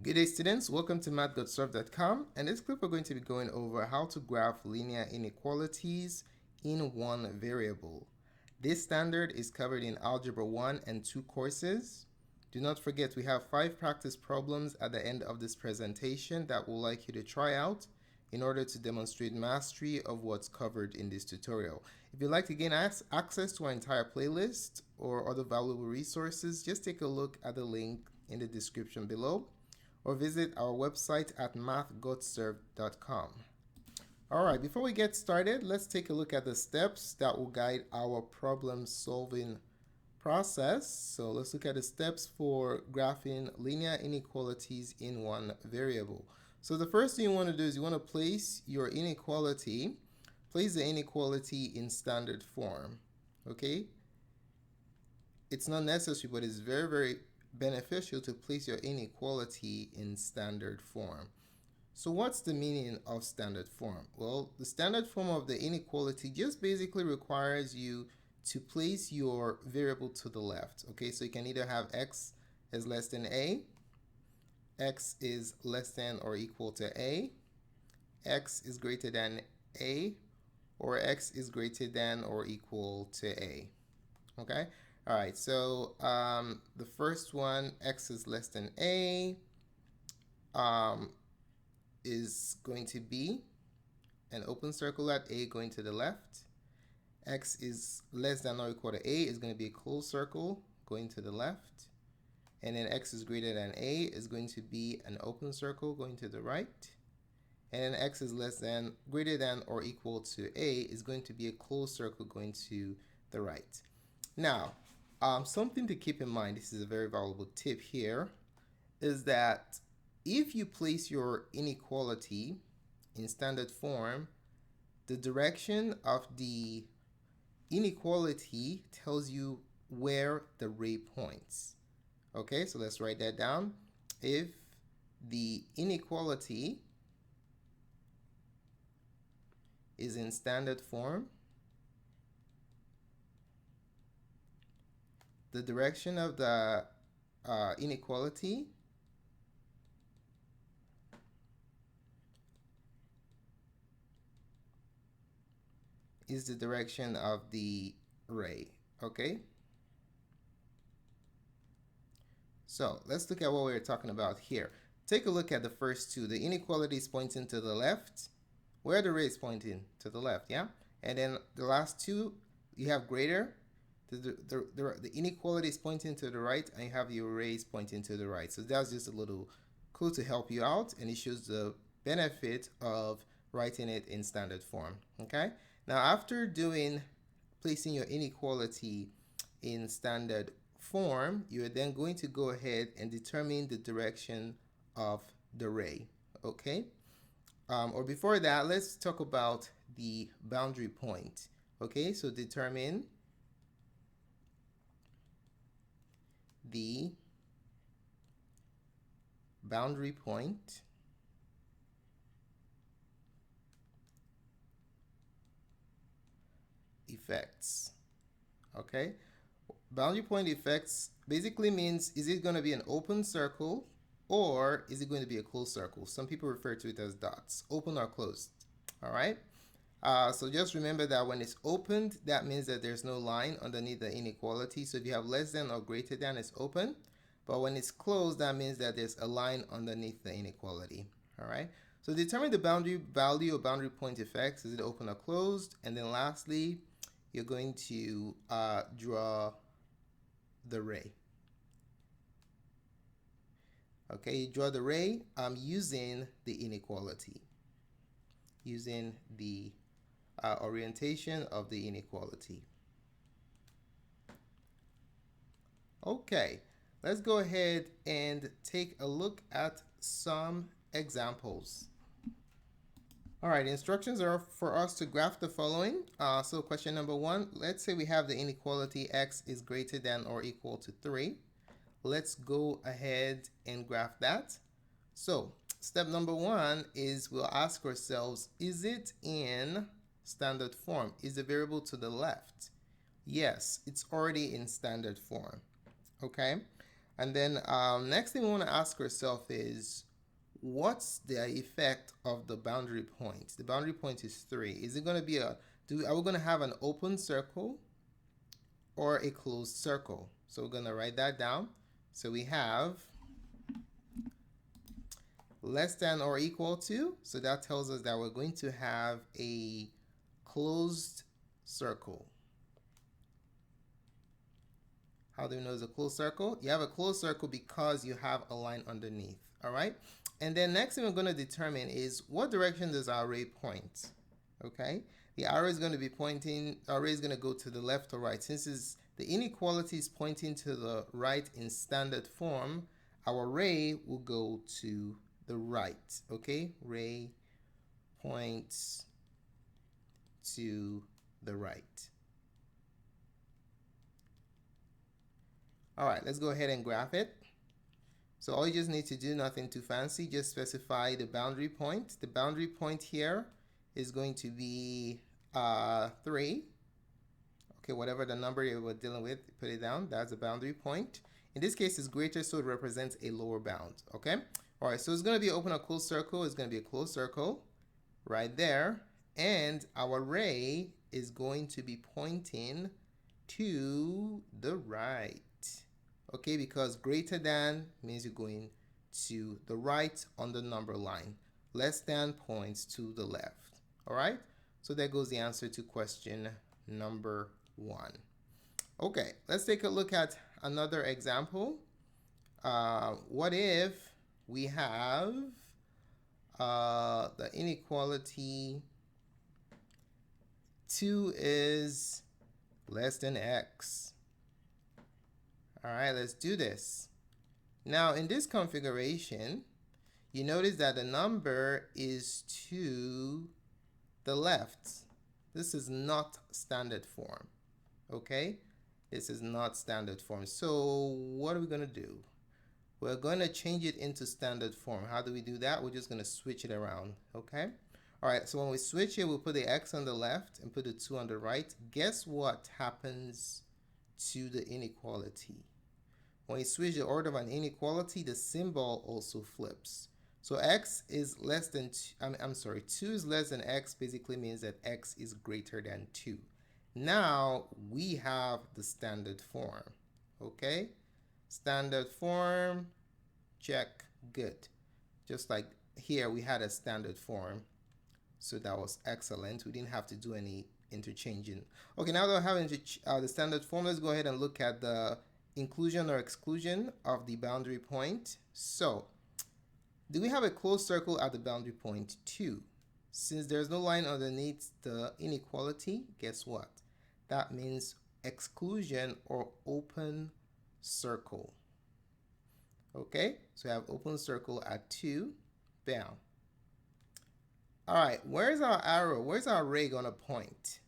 Good day, students. Welcome to Mathgotserved.com. And this clip we're going to be going over how to graph linear inequalities in one variable. This standard is covered in Algebra 1 and 2 courses. Do not forget we have 5 practice problems at the end of this presentation that we'll like you to try out in order to demonstrate mastery of what's covered in this tutorial. If you'd like to gain access to our entire playlist or other valuable resources, just take a look at the link in the description below, or visit our website at Mathgotserved.com. Alright, before we get started, let's take a look at the steps that will guide our problem solving process. So let's look at the steps for graphing linear inequalities in one variable. So the first thing you want to do is you want to place your inequality, place the inequality in standard form. Okay? It's not necessary, but it's very, very beneficial to place your inequality in standard form. So what's the meaning of standard form? Well, the standard form of the inequality just basically requires you to place your variable to the left. Okay, so you can either have x is less than a, x is less than or equal to a, x is greater than a, or x is greater than or equal to a. Okay? All right, so the first one, x is less than a, is going to be an open circle at a going to the left. X is less than or equal to a is going to be a closed circle going to the left. And then x is greater than a is going to be an open circle going to the right. And then x is greater than or equal to a is going to be a closed circle going to the right. Now, something to keep in mind, this is a very valuable tip here, is that if you place your inequality in standard form, the direction of the inequality tells you where the ray points. Okay, so let's write that down. If the inequality is in standard form, the direction of the inequality is the direction of the ray. Okay? So let's look at what we're talking about here. Take a look at the first two. The inequality is pointing to the left. Where the ray is pointing? To the left, yeah? And then the last two, you have greater. The inequality is pointing to the right, and you have your rays pointing to the right. So that's just a little clue to help you out, and it shows the benefit of writing it in standard form. Okay? Now, after placing your inequality in standard form, you're then going to go ahead and determine the direction of the ray. Okay? Or before that, let's talk about the boundary point. Okay, so determine the boundary point effects. Okay, boundary point effects basically means, is it going to be an open circle or is it going to be a closed circle? Some people refer to it as dots, open or closed. All right, so just remember that when it's opened, that means that there's no line underneath the inequality. So if you have less than or greater than, it's open. But when it's closed, that means that there's a line underneath the inequality. All right, so determine the boundary value or boundary point effects. Is it open or closed? And then lastly, you're going to draw the ray. Okay, you draw the ray using the inequality, using the orientation of the inequality. Okay, let's go ahead and take a look at some examples. All right, instructions are for us to graph the following. So question number 1, let's say we have the inequality x is greater than or equal to 3. Let's go ahead and graph that. So step number 1 is we'll ask ourselves, is it in standard form? Is the variable to the left? Yes, it's already in standard form. Okay. And then next thing we want to ask ourselves is, what's the effect of the boundary point? The boundary point is 3. Is it going to be are we going to have an open circle or a closed circle? So we're going to write that down. So we have less than or equal to. So that tells us that we're going to have a closed circle. How do we know it's a closed circle? You have a closed circle because you have a line underneath. All right. And then next thing we're going to determine is, what direction does our array point? Okay. The arrow is going to be pointing, our array is going to go to the left or right. Since the inequality is pointing to the right in standard form, our array will go to the right. Okay. Array points to the right. All right, let's go ahead and graph it. So all you just need to do, nothing too fancy, just specify the boundary point. The boundary point here is going to be 3. Okay, whatever the number you were dealing with, put it down. That's the boundary point. In this case, it's greater, so it represents a lower bound. Okay. All right, so it's going to be open or closed circle. It's going to be a closed circle right there. And our array is going to be pointing to the right. Okay, because greater than means you're going to the right on the number line. Less than points to the left. All right, so there goes the answer to question number 1. Okay, let's take a look at another example. What if we have the inequality 2 is less than x? All right, let's do this. Now, in this configuration, you notice that the number is to the left. This is not standard form. Okay, this is not standard form. So what are we going to do? We're going to change it into standard form. How do we do that? We're just going to switch it around. Okay. All right, so when we switch it, we'll put the x on the left and put the 2 on the right. Guess what happens to the inequality? When you switch the order of an inequality, the symbol also flips. So x is less than 2 is less than x basically means that x is greater than 2. Now we have the standard form. Okay, standard form, check, good. Just like here we had a standard form, so that was excellent. We didn't have to do any interchanging. Okay, now that I have the standard form, let's go ahead and look at the inclusion or exclusion of the boundary point. So, do we have a closed circle at the boundary point 2? Since there's no line underneath the inequality, guess what? That means exclusion or open circle. Okay, so we have open circle at 2, bam. All right, where's our arrow? Where's our array going to point?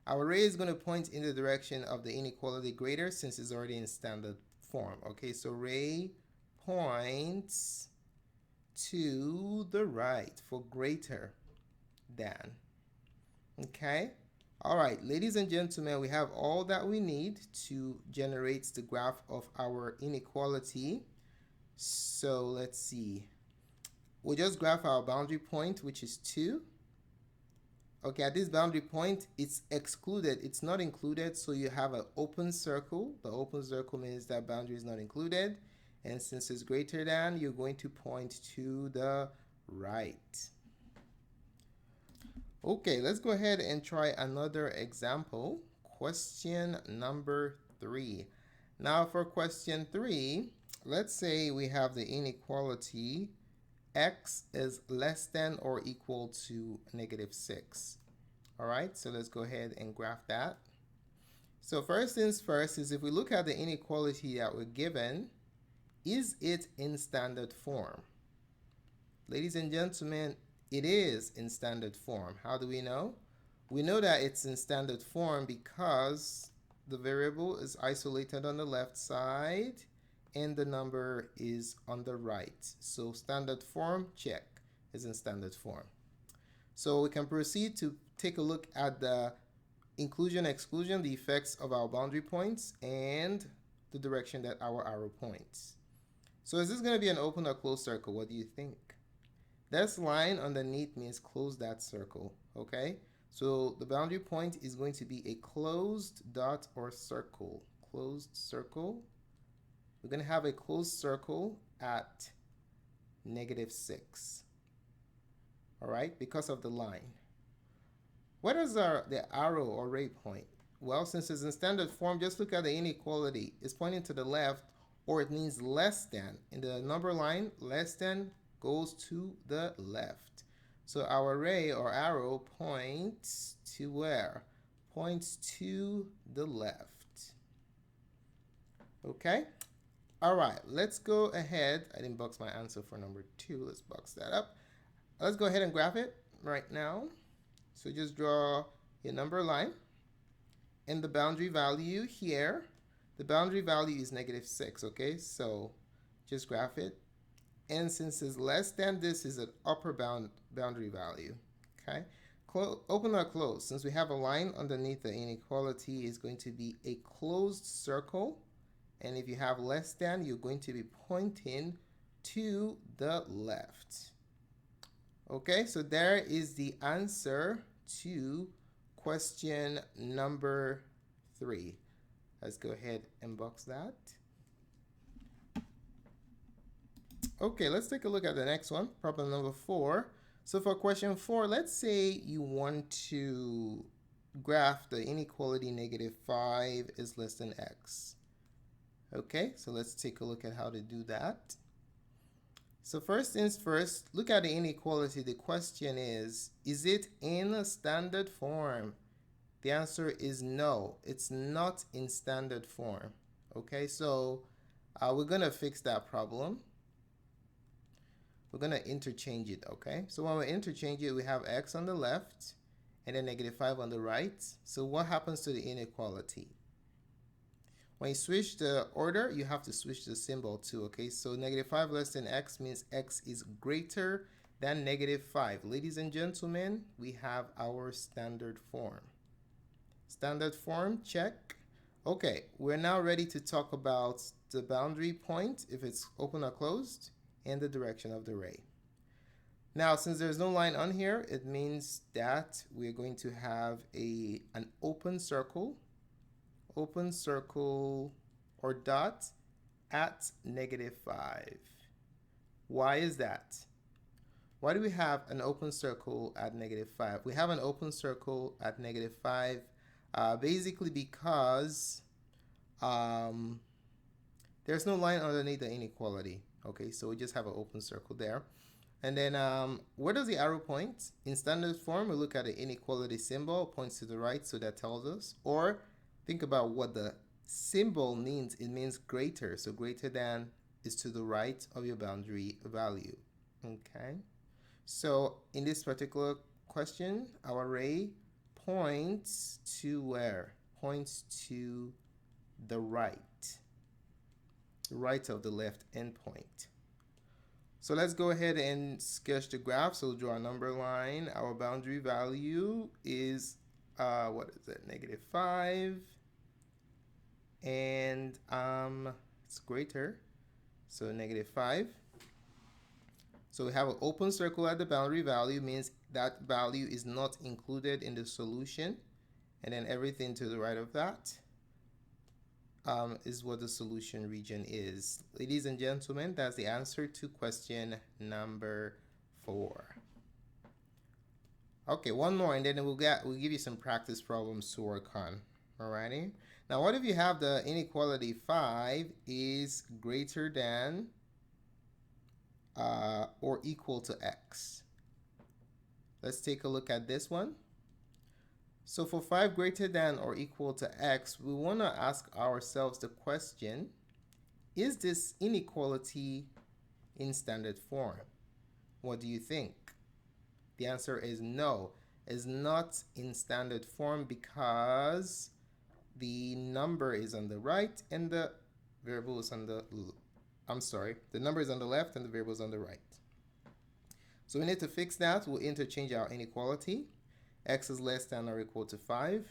Our array is going to point in the direction of the inequality greater since it's already in standard form. Okay, so array points to the right for greater than. Okay, all right, ladies and gentlemen, we have all that we need to generate the graph of our inequality. So let's see. We'll just graph our boundary point, which is 2. Okay, at this boundary point, it's excluded. It's not included, so you have an open circle. The open circle means that boundary is not included. And since it's greater than, you're going to point to the right. Okay, let's go ahead and try another example. Question number 3. Now for question 3, let's say we have the inequality x is less than or equal to -6. All right, so let's go ahead and graph that. So first things first is, if we look at the inequality that we're given, is it in standard form? Ladies and gentlemen, it is in standard form. How do we know? We know that it's in standard form because the variable is isolated on the left side and the number is on the right. So standard form, check, is in standard form. So we can proceed to take a look at the inclusion, exclusion, the effects of our boundary points, and the direction that our arrow points. So is this going to be an open or closed circle? What do you think? This line underneath means close that circle, okay? So the boundary point is going to be a closed dot or circle. Closed circle. We're going to have a closed circle at -6. All right, because of the line. What is the arrow or ray point? Well, since it's in standard form, just look at the inequality. It's pointing to the left, or it means less than. In the number line, less than goes to the left. So our ray or arrow points to where? Points to the left. Okay? All right, let's go ahead. I didn't box my answer for number 2. Let's box that up. Let's go ahead and graph it right now. So just draw your number line. And the boundary value here, the boundary value is -6, okay? So just graph it. And since it's less than this is an upper boundary value, okay? Open or close. Since we have a line underneath the inequality, is going to be a closed circle. And if you have less than, you're going to be pointing to the left. Okay, so there is the answer to question number 3. Let's go ahead and box that. Okay, let's take a look at the next one, problem number 4. So for question 4, let's say you want to graph the inequality -5 is less than x. Okay, so let's take a look at how to do that. So first things first, look at the inequality. The question is it in a standard form? The answer is no, it's not in standard form. Okay, so we're going to fix that problem. We're going to interchange it, okay? So when we interchange it, we have x on the left and then -5 on the right. So what happens to the inequality? When you switch the order, you have to switch the symbol too, okay? So -5 less than x means x is greater than -5. Ladies and gentlemen, we have our standard form. Standard form, check. Okay, we're now ready to talk about the boundary point, if it's open or closed, and the direction of the ray. Now, since there's no line on here, it means that we're going to have an open circle or dot at -5. Why is that? Why do we have an open circle at -5? We have an open circle at -5 basically because there's no line underneath the inequality. Okay, so we just have an open circle there. And then where does the arrow point? In standard form, we look at the inequality symbol, points to the right, so that tells us. Or think about what the symbol means. It means greater. So greater than is to the right of your boundary value. Okay. So in this particular question, our ray points to where? Points to the right. Right of the left endpoint. So let's go ahead and sketch the graph. So we'll draw a number line. Our boundary value is, what is it? -5. And it's greater, so -5. So we have an open circle at the boundary value, means that value is not included in the solution, and then everything to the right of that is what the solution region is. Ladies and gentlemen, that's the answer to question number 4. Okay, one more, and then we'll give you some practice problems to work on. Alrighty. Now, what if you have the inequality 5 is greater than or equal to x? Let's take a look at this one. So for 5 greater than or equal to x, we want to ask ourselves the question, is this inequality in standard form? What do you think? The answer is no. It's not in standard form because the number is on the right and the variable is on the, the number is on the left and the variable is on the right. So we need to fix that. We'll interchange our inequality. X is less than or equal to 5.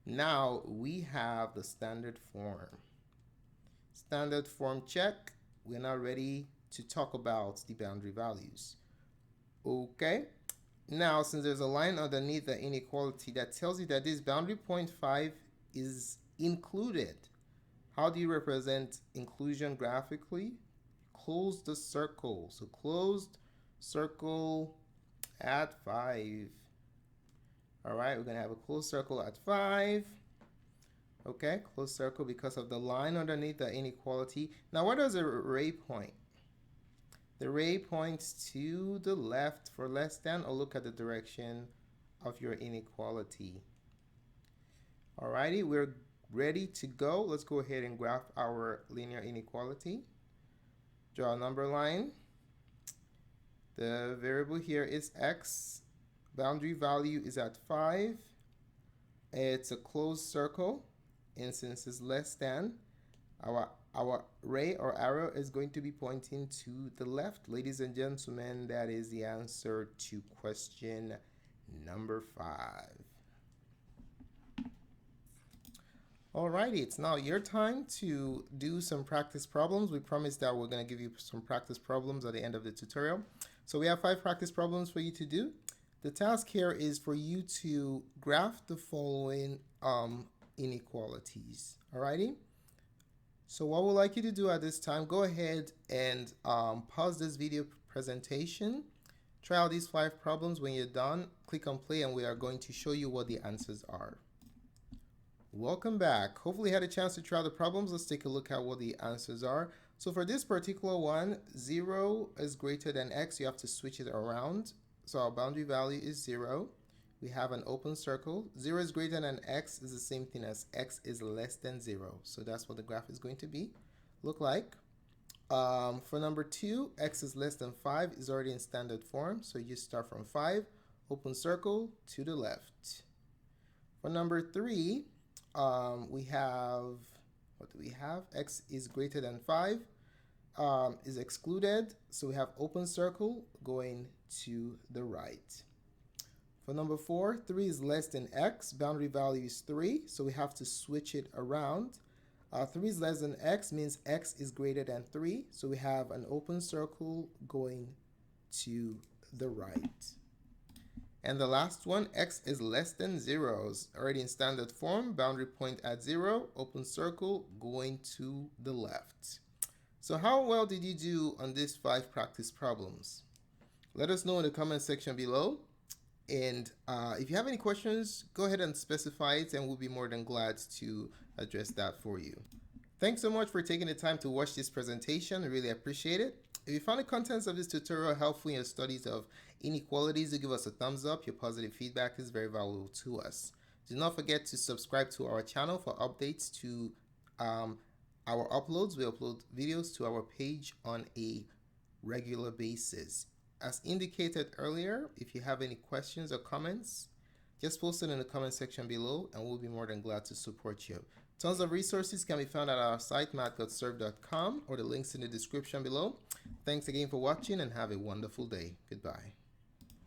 Now we have the standard form. Standard form check. We're now ready to talk about the boundary values. Okay. Now, since there's a line underneath the inequality that tells you that this boundary point 5 is included, how do you represent inclusion graphically? Close the circle. So closed circle at 5. All right, we're going to have a closed circle at 5. Okay, closed circle because of the line underneath the inequality. Now, where does the ray point? The ray points to the left for less than, or look at the direction of your inequality. Alrighty, we're ready to go. Let's go ahead and graph our linear inequality. Draw a number line. The variable here is x. Boundary value is at 5. It's a closed circle. Instance is less than. Our ray or arrow is going to be pointing to the left. Ladies and gentlemen, that is the answer to question number 5. Alrighty, it's now your time to do some practice problems. We promised that we're going to give you some practice problems at the end of the tutorial. So we have 5 practice problems for you to do. The task here is for you to graph the following inequalities. Alrighty? So what we'd like you to do at this time, go ahead and pause this video presentation. Try out these 5 problems. When you're done, click on play and we are going to show you what the answers are. Welcome back. Hopefully you had a chance to try the problems. Let's take a look at what the answers are. So for this particular one, 0 is greater than x. You have to switch it around. So our boundary value is 0. We have an open circle. 0 is greater than x is the same thing as x is less than 0. So that's what the graph is going to be look like. For number 2, x is less than 5 is already in standard form. So you start from 5, open circle to the left. For number 3, we have, what do we have? X is greater than 5 is excluded. So we have open circle going to the right. For number 4, 3 is less than x. Boundary value is 3, so we have to switch it around. 3 is less than x means x is greater than 3, so we have an open circle going to the right. And the last one, x is less than 0, is already in standard form. Boundary point at 0, open circle going to the left. So how well did you do on these 5 practice problems? Let us know in the comment section below. And if you have any questions, go ahead and specify it and we'll be more than glad to address that for you. Thanks so much for taking the time to watch this presentation. I really appreciate it. If you found the contents of this tutorial helpful in your studies of inequalities, do give us a thumbs up. Your positive feedback is very valuable to us. Do not forget to subscribe to our channel for updates to our uploads. We upload videos to our page on a regular basis. As indicated earlier, if you have any questions or comments, just post it in the comment section below and we'll be more than glad to support you. Tons of resources can be found at our site, Mathgotserved.com, or the links in the description below. Thanks again for watching and have a wonderful day. Goodbye.